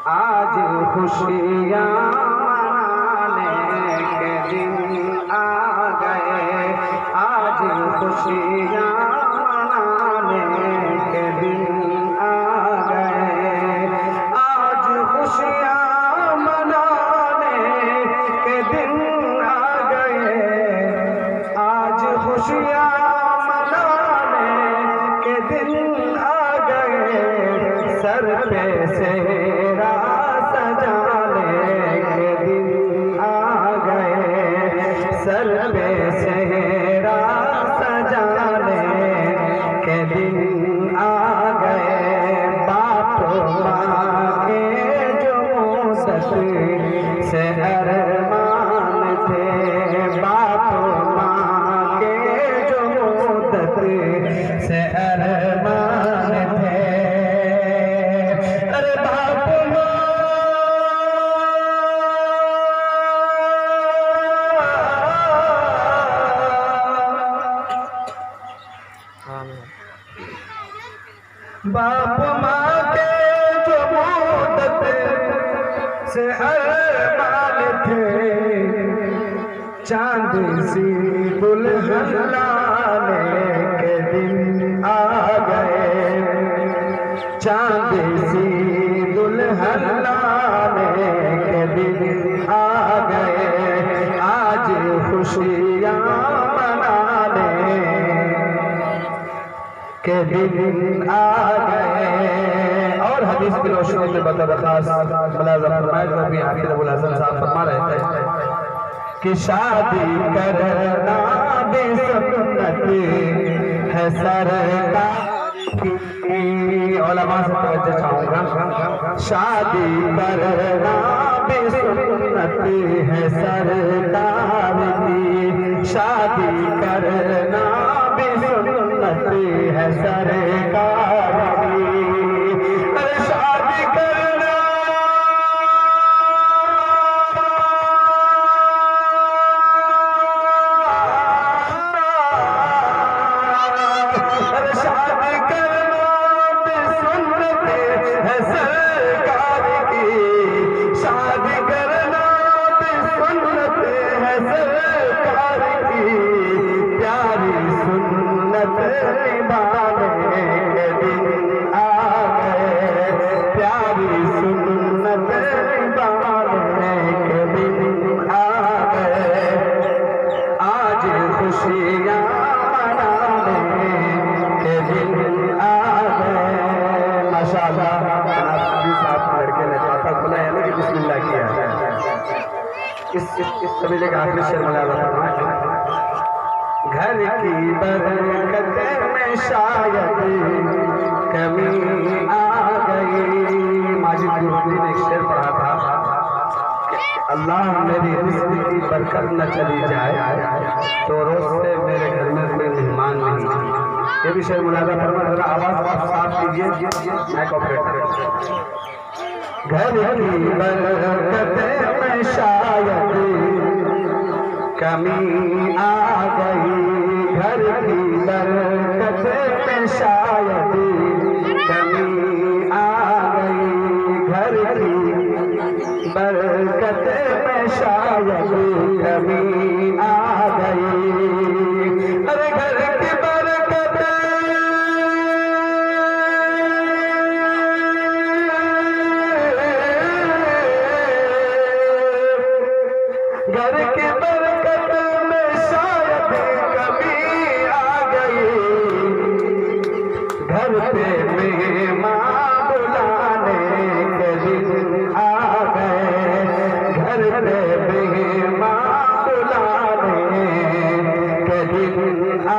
आज खुशियाँ मनाने के दिन आ गए, आज खुशियाँ मनाने के दिन आ गए, आज खुशियाँ मनाने के दिन आ गए, आज खुशियाँ मनाने के दिन आ गए, सर पे सेहरा सजाने के दिन आ गए, सर पे सेहरा सजाने के दिन आ गए। बाप माँ के जो मुसत से अरमान थे, बाप माँ के जो मुद्दत से अरमान थे, अरे बाप माँ बाप माँ के जो मुद्दत से अरमान थे, चांद सी दुल्हन लाने के दिन आ गए, चांद सी दुल्हन लाने के दिन आ गए, आज खुशियाँ मनाने के दिन आ गए। और हदीस की रोशनी में बता फरमा रहे थे कि शादी करना भी सुन्नत है सरकार की। उलमा से तवज्जो चाहूंगा, शादी करना भी सुन्नत है सरकार की, शादी करना भी सुन्नत है सरकार की। अरे शादी करना इस कबीले का आखिरी शेर घर की बरकत में शायद कमी आ गई। माजिद गुरुजी ने एक शेर पढ़ा था कि अल्लाह मेरी रिज़्क़ की बरकत न चली जाए तो रोज से मेरे घर में कोई मेहमान नहीं। ये भी शेर मुलाजा फरमा, जरा आवाज साफ कीजिए माइक ऑपरेटर। घर की बरकत में शायद कमी आ गई, घर की बरकत में शायद कमी आ गई, घर की बरकत में शायद कमी आ गई। अरे घर की बरकत घर की बरकत में शायद कमी आ गई, घर पे मेहमान बुलाने के दिन आ गए, घर पे मेहमान बुलाने के दिन आ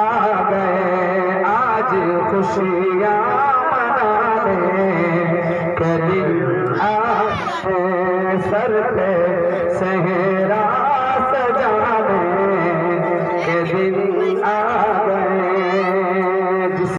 गए, आज खुशियाँ मनाने के दिन आ गए, सर पे